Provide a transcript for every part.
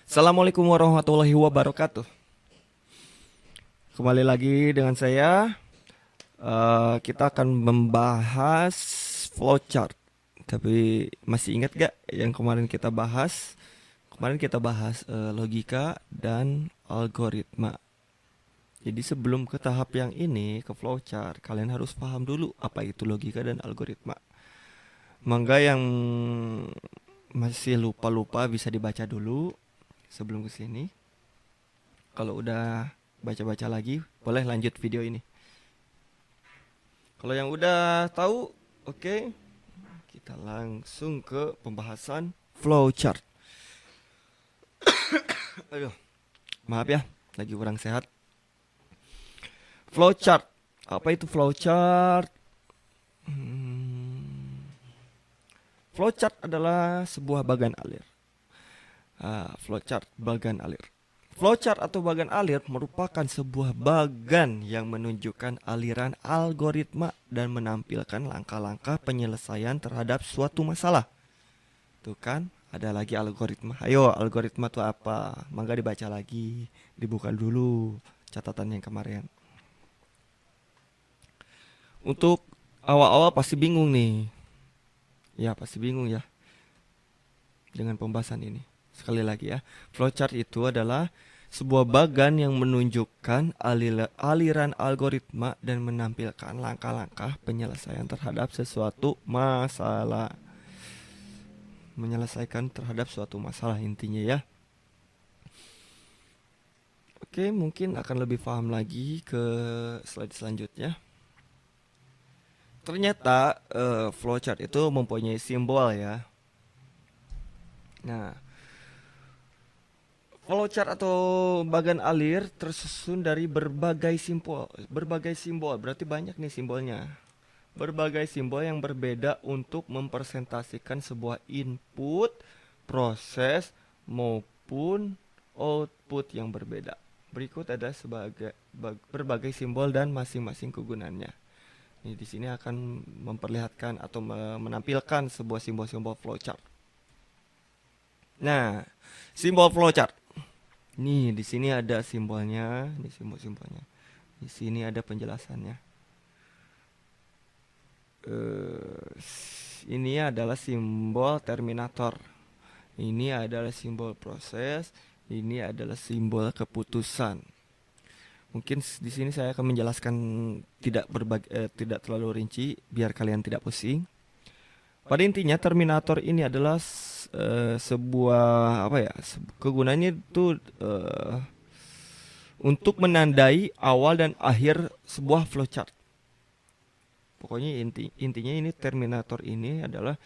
Assalamualaikum warahmatullahi wabarakatuh. Kembali lagi dengan saya. Kita akan membahas flowchart. Tapi masih ingat gak yang kemarin kita bahas? Kemarin kita bahas logika dan algoritma. Jadi sebelum ke tahap yang ini, ke flowchart, kalian harus paham dulu apa itu logika dan algoritma. Mangga yang masih lupa-lupa bisa dibaca dulu sebelum ke sini. Kalau udah baca-baca lagi, boleh lanjut video ini. Kalau yang udah tahu, oke, kita langsung ke pembahasan flowchart. Aduh, maaf ya, lagi kurang sehat. Flowchart, apa itu flowchart? Flowchart adalah sebuah bagan alir. Flowchart, bagan alir. Flowchart atau bagan alir merupakan sebuah bagan yang menunjukkan aliran algoritma dan menampilkan langkah-langkah penyelesaian terhadap suatu masalah. Tuh kan, ada lagi algoritma. Ayo, algoritma itu apa? Mangga dibaca lagi, dibuka dulu catatan yang kemarin. Untuk awal-awal pasti bingung nih. Ya, pasti bingung ya dengan pembahasan ini. Sekali lagi ya, flowchart itu adalah sebuah bagan yang menunjukkan aliran algoritma dan menampilkan langkah-langkah penyelesaian terhadap sesuatu masalah. Menyelesaikan terhadap suatu masalah intinya ya. Oke, mungkin akan lebih paham lagi ke slide selanjutnya. Ternyata flowchart itu mempunyai simbol ya. Nah, flowchart atau bagan alir tersusun dari berbagai simbol. Berbagai simbol berarti banyak nih simbolnya. Berbagai simbol yang berbeda untuk mempresentasikan sebuah input, proses maupun output yang berbeda. Berikut ada berbagai simbol dan masing-masing kegunaannya. Ini di sini akan memperlihatkan atau menampilkan sebuah simbol-simbol flowchart. Nah, simbol flowchart. Nih, di sini ada simbolnya, ini simbol-simbolnya. Di sini ada penjelasannya. Ini adalah simbol terminator. Ini adalah simbol proses. Ini adalah simbol keputusan. Mungkin di sini saya akan menjelaskan tidak terlalu rinci biar kalian tidak pusing. Pada intinya terminator ini adalah sebuah apa ya? Kegunaannya itu untuk menandai awal dan akhir sebuah flowchart. Pokoknya intinya ini terminator ini adalah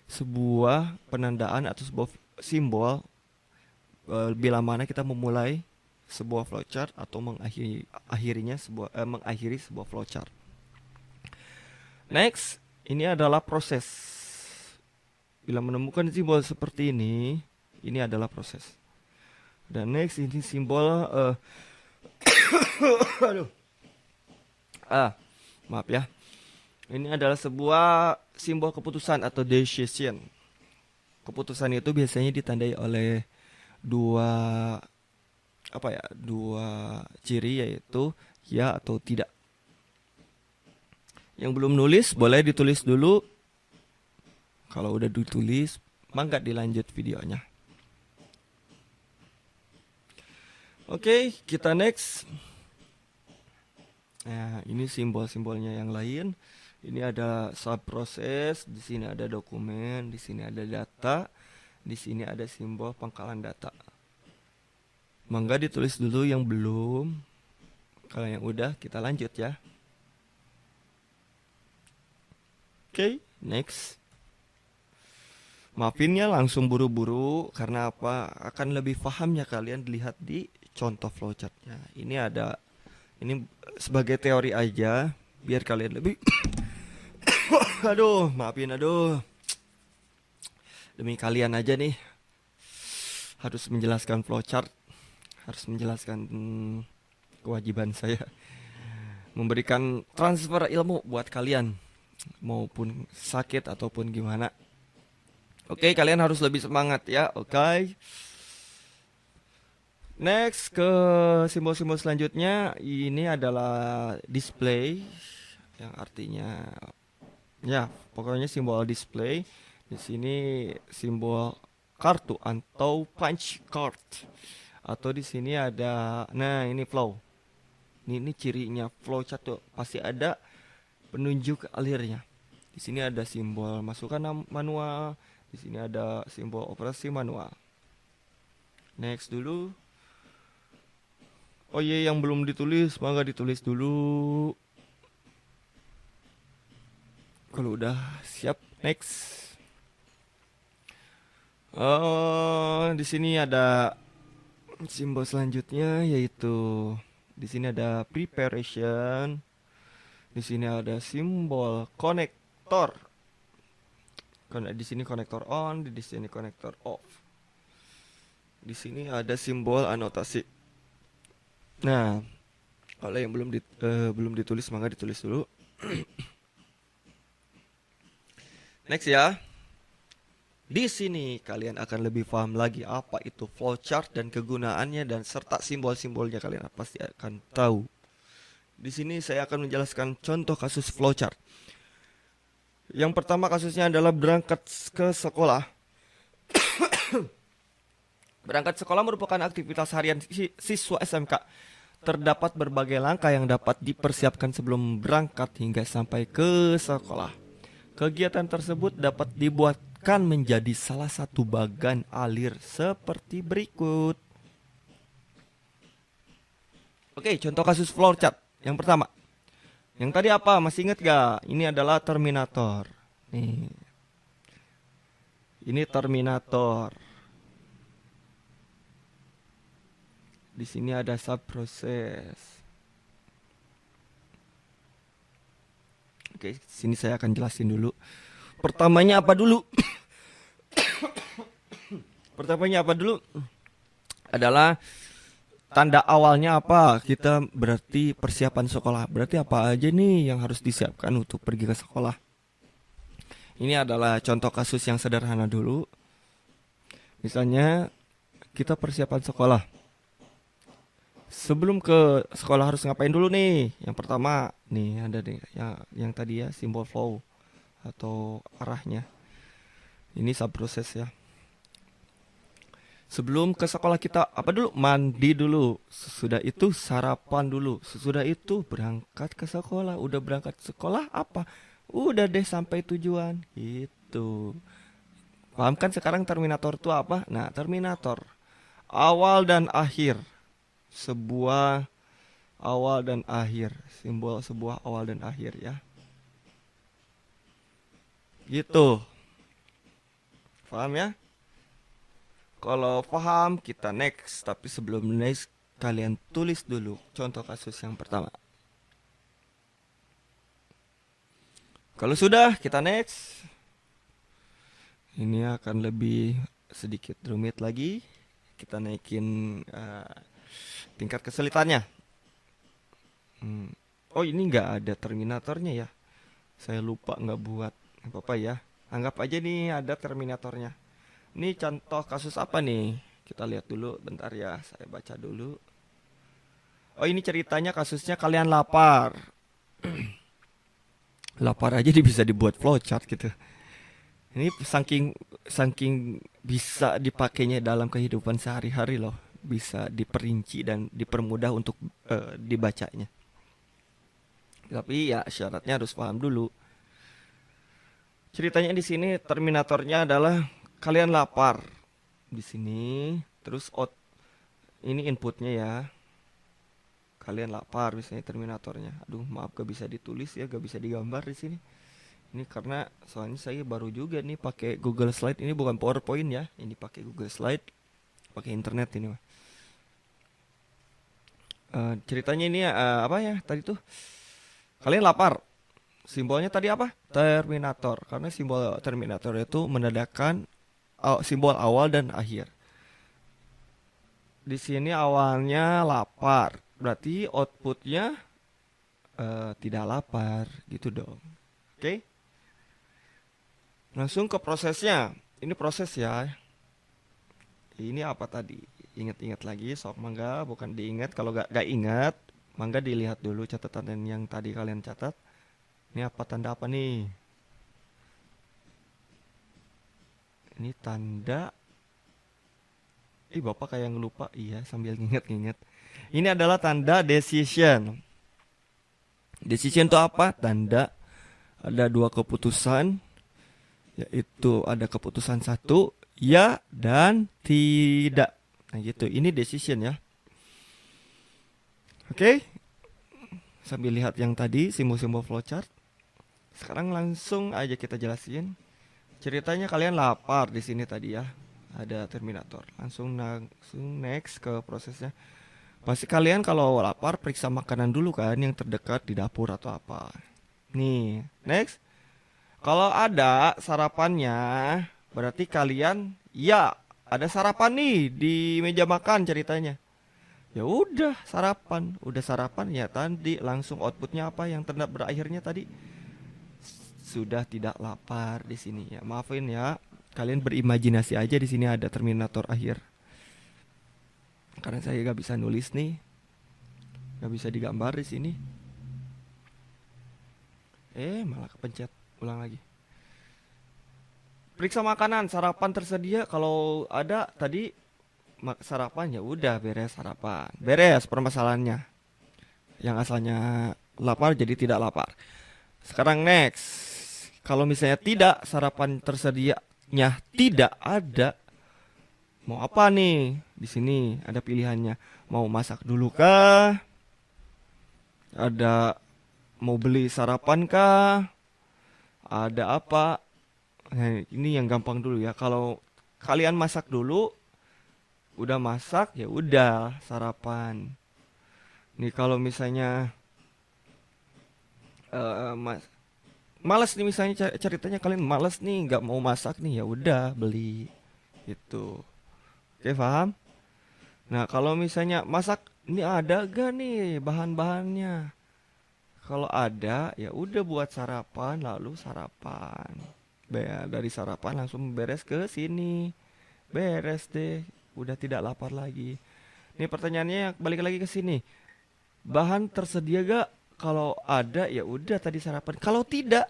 sebuah penandaan atau sebuah simbol bila mana kita memulai sebuah flowchart atau mengakhiri sebuah flowchart. Next, ini adalah proses. Bila menemukan simbol seperti ini adalah proses. Dan next ini simbol aduh. Maaf ya. Ini adalah sebuah simbol keputusan atau decision. Keputusan itu biasanya ditandai oleh dua ciri, yaitu ya atau tidak. Yang belum nulis boleh ditulis dulu. Kalau udah ditulis, mangga dilanjut videonya. Oke, kita next. Nah, ini simbol-simbolnya yang lain. Ini ada subproses, di sini ada dokumen, di sini ada data, di sini ada simbol pangkalan data. Mangga ditulis dulu yang belum. Kalau yang udah, kita lanjut ya. Oke, next. Maafin ya langsung buru-buru karena apa? Akan lebih pahamnya kalian dilihat di contoh flowchartnya. Ini sebagai teori aja biar kalian lebih aduh, maafin demi kalian aja nih. Harus menjelaskan flowchart, harus menjelaskan kewajiban saya memberikan transfer ilmu buat kalian maupun sakit ataupun gimana. Oke, kalian harus lebih semangat ya. Oke. Next ke simbol-simbol selanjutnya, ini adalah display yang artinya ya pokoknya simbol display. Di sini simbol kartu atau punch card. Atau di sini ada, nah ini flow. Ini cirinya flow chart tuh pasti ada penunjuk alirnya. Di sini ada simbol masukan manual, di sini ada simbol operasi manual. Next dulu. Oh iya, yang belum ditulis, mangga ditulis dulu. Kalau udah siap, next. Di sini ada simbol selanjutnya yaitu di sini ada preparation. Di sini ada simbol konektor. Di sini konektor on, di sini konektor off. Di sini ada simbol anotasi. Nah, kalau yang belum ditulis, maka ditulis dulu. Next ya. Di sini kalian akan lebih paham lagi apa itu flowchart dan kegunaannya dan serta simbol-simbolnya kalian pasti akan tahu. Di sini saya akan menjelaskan contoh kasus flowchart. Yang pertama kasusnya adalah berangkat ke sekolah. Berangkat sekolah merupakan aktivitas harian siswa SMK. Terdapat berbagai langkah yang dapat dipersiapkan sebelum berangkat hingga sampai ke sekolah. Kegiatan tersebut dapat dibuatkan menjadi salah satu bagan alir seperti berikut. Oke, contoh kasus flowchart. Yang pertama. Yang tadi apa? Masih ingat gak? Ini adalah terminator. Nih. Ini terminator. Di sini ada subproses. Oke, sini saya akan jelasin dulu. Pertamanya apa dulu? Pertamanya apa dulu? Adalah tanda awalnya apa? Kita berarti persiapan sekolah. Berarti apa aja nih yang harus disiapkan untuk pergi ke sekolah? Ini adalah contoh kasus yang sederhana dulu. Misalnya kita persiapan sekolah. Sebelum ke sekolah harus ngapain dulu nih? Yang pertama, nih ada nih yang tadi ya simbol flow atau arahnya. Ini subproses ya. Sebelum ke sekolah kita apa dulu? Mandi dulu. Sesudah itu sarapan dulu. Sesudah itu berangkat ke sekolah. Udah berangkat sekolah apa? Udah deh sampai tujuan. Itu. Paham kan sekarang terminator itu apa? Nah, terminator awal dan akhir. Sebuah awal dan akhir, simbol sebuah awal dan akhir ya. Gitu. Paham ya? Kalau paham kita next, tapi sebelum next kalian tulis dulu contoh kasus yang pertama. Kalau sudah kita next. Ini akan lebih sedikit rumit lagi. Kita naikin tingkat kesulitannya. Oh ini nggak ada terminatornya ya. Saya lupa nggak buat. Nggak apa-apa ya. Anggap aja nih ada terminatornya. Ini contoh kasus apa nih? Kita lihat dulu bentar ya. Saya baca dulu. Oh ini ceritanya kasusnya kalian lapar. Lapar aja bisa dibuat flowchart gitu. Ini saking bisa dipakainya dalam kehidupan sehari-hari loh. Bisa diperinci dan dipermudah untuk dibacanya. Tapi ya syaratnya harus paham dulu. Ceritanya di sini terminatornya adalah kalian lapar. Di sini terus ini inputnya ya. Kalian lapar misalnya terminatornya. Aduh, maaf gak bisa ditulis ya, gak bisa digambar di sini. Ini karena soalnya saya baru juga nih pakai Google Slide. Ini bukan PowerPoint ya. Ini pakai Google Slide. Pakai internet ini mah. Ceritanya ini apa ya tadi tuh? Kalian lapar. Simbolnya tadi apa? Terminator. Karena simbol terminator itu menandakan simbol awal dan akhir. Di sini awalnya lapar. Berarti outputnya tidak lapar gitu dong. Oke? Langsung ke prosesnya. Ini proses ya. Ini apa tadi? Ingat-ingat lagi, sok mangga, bukan diingat. Kalau gak ingat, mangga dilihat dulu catatan yang tadi kalian catat. Ini apa, tanda apa nih? Ini tanda. Bapak kayak ngelupa. Iya, sambil nginget-nginget. Ini adalah tanda decision. Decision itu apa? Tanda ada dua keputusan, yaitu ada keputusan satu, ya dan tidak. Nah gitu, ini decision ya. Oke, sambil lihat yang tadi, simbol-simbol flowchart. Sekarang langsung aja kita jelasin. Ceritanya kalian lapar di sini tadi ya. Ada Terminator. Langsung next ke prosesnya. Pasti kalian kalau lapar periksa makanan dulu kan yang terdekat di dapur atau apa. Nih, next. Kalau ada sarapannya, berarti kalian ya ada sarapan nih di meja makan ceritanya. Ya udah sarapan, ya tadi langsung outputnya apa yang tanda berakhirnya tadi sudah tidak lapar di sini ya. Maafin ya, kalian berimajinasi aja di sini ada Terminator akhir. Karena saya gak bisa nulis nih, gak bisa digambar di sini. Malah kepencet, ulang lagi. Periksa makanan, sarapan tersedia. Kalau ada tadi sarapan ya udah beres sarapan. Beres permasalahannya. Yang asalnya lapar jadi tidak lapar. Sekarang next. Kalau misalnya tidak sarapan tersedianya tidak ada, mau apa nih? Di sini ada pilihannya. Mau masak dulu kah? Ada mau beli sarapan kah? Ada apa? Nah, ini yang gampang dulu ya. Kalau kalian masak dulu, udah masak ya udah sarapan. Nih kalau misalnya mas males nih misalnya ceritanya kalian males nih nggak mau masak nih ya udah beli itu. Oke paham? Nah kalau misalnya masak ini ada gak nih bahan-bahannya? Kalau ada ya udah buat sarapan lalu sarapan. Dari sarapan langsung beres ke sini. Beres deh, udah tidak lapar lagi. Nih pertanyaannya balik lagi ke sini. Bahan tersedia gak? Kalau ada ya udah tadi sarapan. Kalau tidak,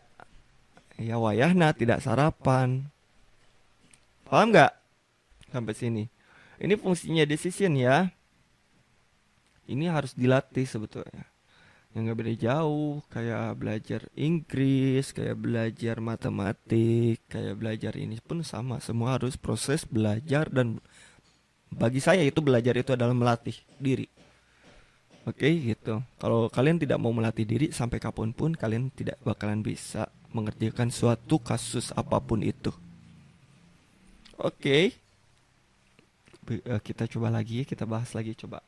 ya wayahna tidak sarapan. Paham nggak sampai sini? Ini fungsinya decision ya. Ini harus dilatih sebetulnya. Yang nggak beda jauh, kayak belajar Inggris, kayak belajar matematik, kayak belajar ini pun sama. Semua harus proses belajar dan bagi saya itu belajar itu adalah melatih diri. Oke gitu. Kalau kalian tidak mau melatih diri sampai kapanpun kalian tidak bakalan bisa mengerjakan suatu kasus apapun itu. Oke. Kita coba lagi, kita bahas lagi coba.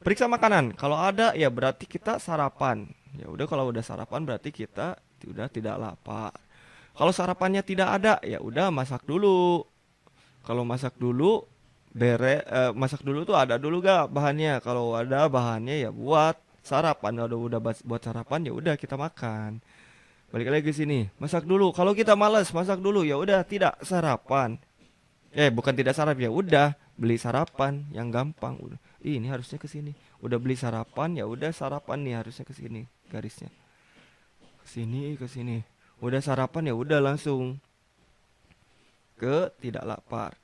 Periksa makanan. Kalau ada ya berarti kita sarapan. Ya udah kalau udah sarapan berarti kita sudah tidak lapar. Kalau sarapannya tidak ada ya udah masak dulu. Kalau masak dulu masak dulu tuh ada dulu gak bahannya? Kalau ada bahannya ya buat sarapan. Kalau udah buat sarapan ya udah kita makan. Balik lagi ke sini. Masak dulu. Kalau kita malas masak dulu ya udah tidak sarapan. Bukan tidak sarapan ya udah beli sarapan yang gampang. Udah. Ini harusnya ke sini. Udah beli sarapan ya udah sarapan nih harusnya ke sini garisnya. Ke sini ke sini. Udah sarapan ya udah langsung ke tidak lapar.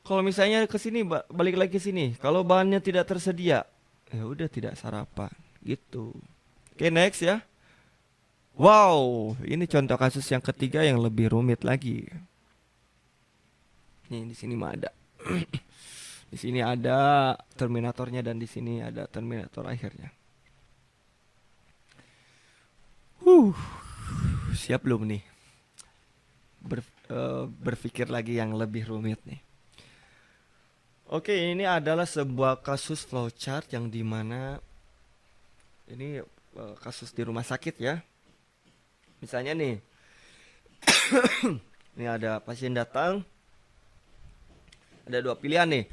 Kalau misalnya ke sini balik lagi ke sini. Kalau bahannya tidak tersedia, ya udah tidak sarapan gitu. Oke, next ya. Wow, ini contoh kasus yang ketiga yang lebih rumit lagi. Nih di sini mah ada. Di sini ada Terminatornya dan di sini ada Terminator akhirnya. Siap belum nih? Berpikir lagi yang lebih rumit nih. Oke, ini adalah sebuah kasus flowchart yang dimana ini kasus di rumah sakit ya. Misalnya nih, ini ada pasien datang, ada dua pilihan nih,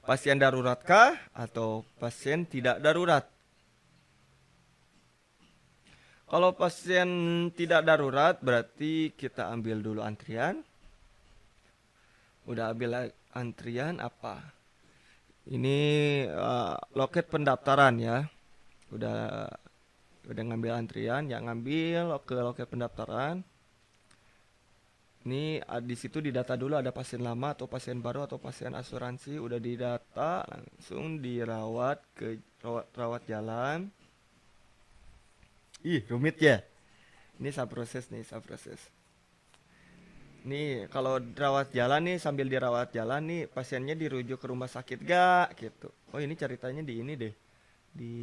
pasien darurat kah atau pasien tidak darurat. Kalau pasien tidak darurat berarti kita ambil dulu antrian. Udah Antrian apa? Ini loket pendaftaran ya. Udah udah ngambil antrian, ya ngambil ke loket pendaftaran. Ini di situ didata dulu ada pasien lama atau pasien baru atau pasien asuransi, udah didata langsung dirawat ke rawat jalan. Ih, rumit ya. Ini saya proses nih, saya proses. Nih, kalau rawat jalan nih sambil dirawat jalan nih pasiennya dirujuk ke rumah sakit gak gitu. Oh, ini ceritanya di ini deh. Di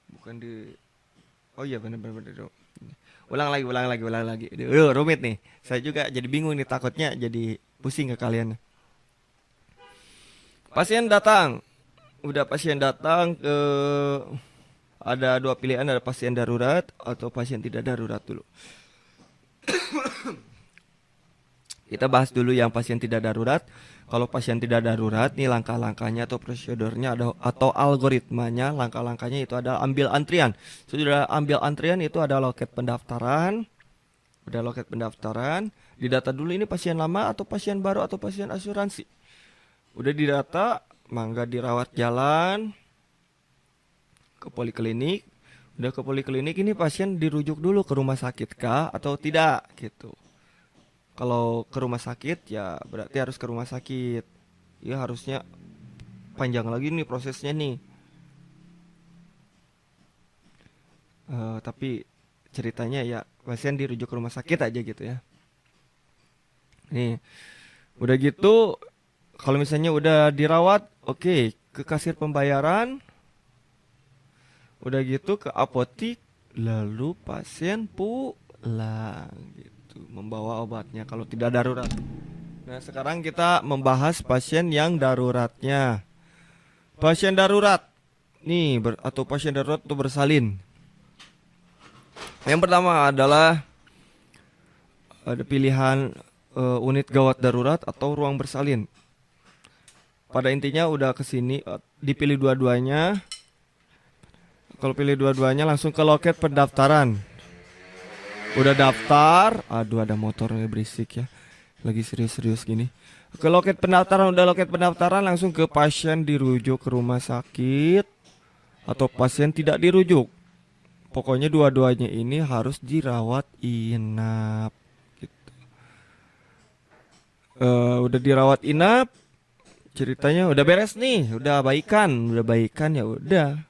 bukan di Oh iya bener bener bener. Ulang lagi, ulang lagi, ulang lagi. Rumit nih. Saya juga jadi bingung nih takutnya jadi pusing ke kalian. Pasien datang. Udah pasien datang ke ada dua pilihan, ada pasien darurat atau pasien tidak darurat dulu. Kita bahas dulu yang pasien tidak darurat. Kalau pasien tidak darurat, nih langkah-langkahnya atau prosedurnya ada atau algoritmanya, langkah-langkahnya itu adalah ambil antrian. Sudah ambil antrian itu ada loket pendaftaran. Udah loket pendaftaran, didata dulu ini pasien lama atau pasien baru atau pasien asuransi. Udah didata, mangga dirawat jalan ke poliklinik. Udah ke poliklinik ini pasien dirujuk dulu ke rumah sakit kah atau tidak gitu. Kalau ke rumah sakit ya berarti harus ke rumah sakit. Ya harusnya panjang lagi nih prosesnya nih. Tapi ceritanya ya pasien dirujuk ke rumah sakit aja gitu ya. Nih, udah gitu kalau misalnya udah dirawat, oke, ke kasir pembayaran. Udah gitu ke apotik, lalu pasien pulang gitu, membawa obatnya kalau tidak darurat. Nah, sekarang kita membahas pasien yang daruratnya. Pasien darurat nih atau pasien darurat itu bersalin. Yang pertama adalah ada pilihan unit gawat darurat atau ruang bersalin. Pada intinya udah kesini dipilih dua-duanya. Kalau pilih dua-duanya langsung ke loket pendaftaran. Udah daftar, aduh ada motornya berisik ya. Lagi serius-serius gini. Ke loket pendaftaran, udah loket pendaftaran langsung ke pasien dirujuk ke rumah sakit atau pasien tidak dirujuk. Pokoknya dua-duanya ini harus dirawat inap. Gitu. Udah dirawat inap, ceritanya udah beres nih, udah baikan ya udah.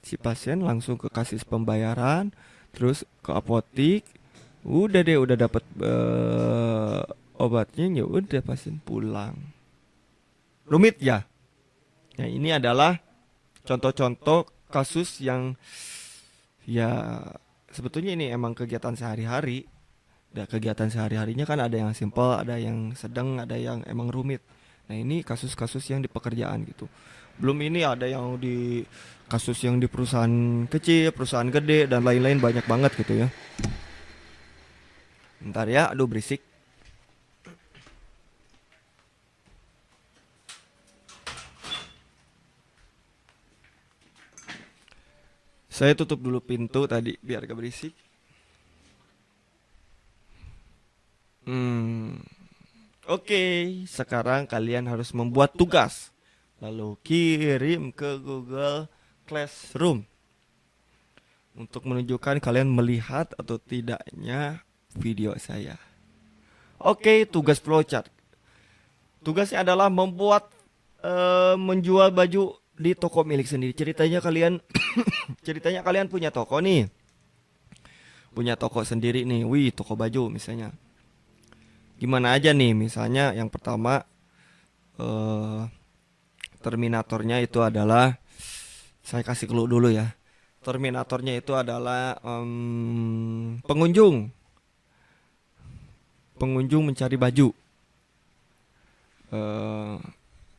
Si pasien langsung ke kasis pembayaran, terus ke apotik, udah deh udah dapat obatnya ya udah pasien pulang. Rumit ya? Nah, ini adalah contoh-contoh kasus yang ya sebetulnya ini emang kegiatan sehari-hari. Dan kegiatan sehari-harinya kan ada yang simpel, ada yang sedang, ada yang emang rumit. Nah, ini kasus-kasus yang di pekerjaan gitu. Belum ini ada yang di kasus yang di perusahaan kecil, perusahaan gede, dan lain-lain banyak banget gitu ya. Bentar ya, aduh berisik. Saya tutup dulu pintu tadi biar gak berisik. Oke, sekarang kalian harus membuat tugas. Lalu kirim ke Google Classroom untuk menunjukkan kalian melihat atau tidaknya video saya. Oke, tugas flowchart. Tugasnya adalah membuat menjual baju di toko milik sendiri. Ceritanya kalian ceritanya kalian punya toko nih. Punya toko sendiri nih. Wih, toko baju misalnya. Gimana aja nih? Misalnya yang pertama terminatornya itu adalah, saya kasih clue dulu ya. Terminatornya itu adalah pengunjung mencari baju.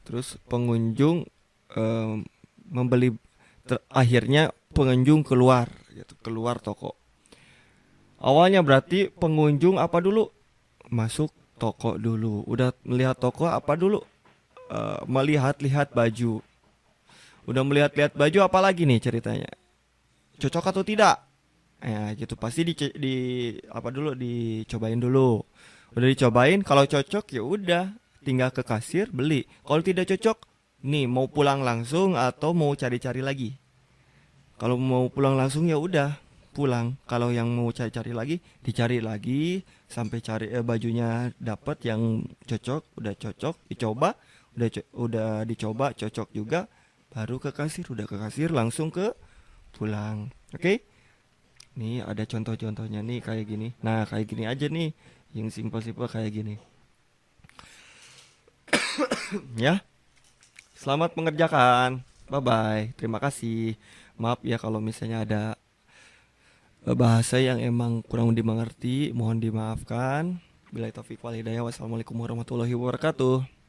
Terus pengunjung membeli, akhirnya pengunjung keluar gitu, keluar toko. Awalnya berarti pengunjung apa dulu? Masuk toko dulu. Udah melihat toko apa dulu? Melihat-lihat baju. Udah melihat-lihat baju apa lagi nih ceritanya? Cocok atau tidak? Ya gitu pasti di apa dulu dicobain dulu. Udah dicobain kalau cocok ya udah tinggal ke kasir beli. Kalau tidak cocok, nih mau pulang langsung atau mau cari-cari lagi. Kalau mau pulang langsung ya udah pulang. Kalau yang mau cari-cari lagi, dicari lagi sampai cari bajunya dapat yang cocok, udah cocok, dicoba, udah dicoba cocok juga, baru ke kasir, udah ke kasir langsung ke pulang. Oke? Nih ada contoh-contohnya nih kayak gini. Nah, kayak gini aja nih, yang simpel-simpel kayak gini. Ya, selamat mengerjakan. Bye bye. Terima kasih. Maaf ya kalau misalnya ada bahasa yang emang kurang dimengerti, mohon dimaafkan. Bila taufik wal hidayah. Wassalamualaikum warahmatullahi wabarakatuh.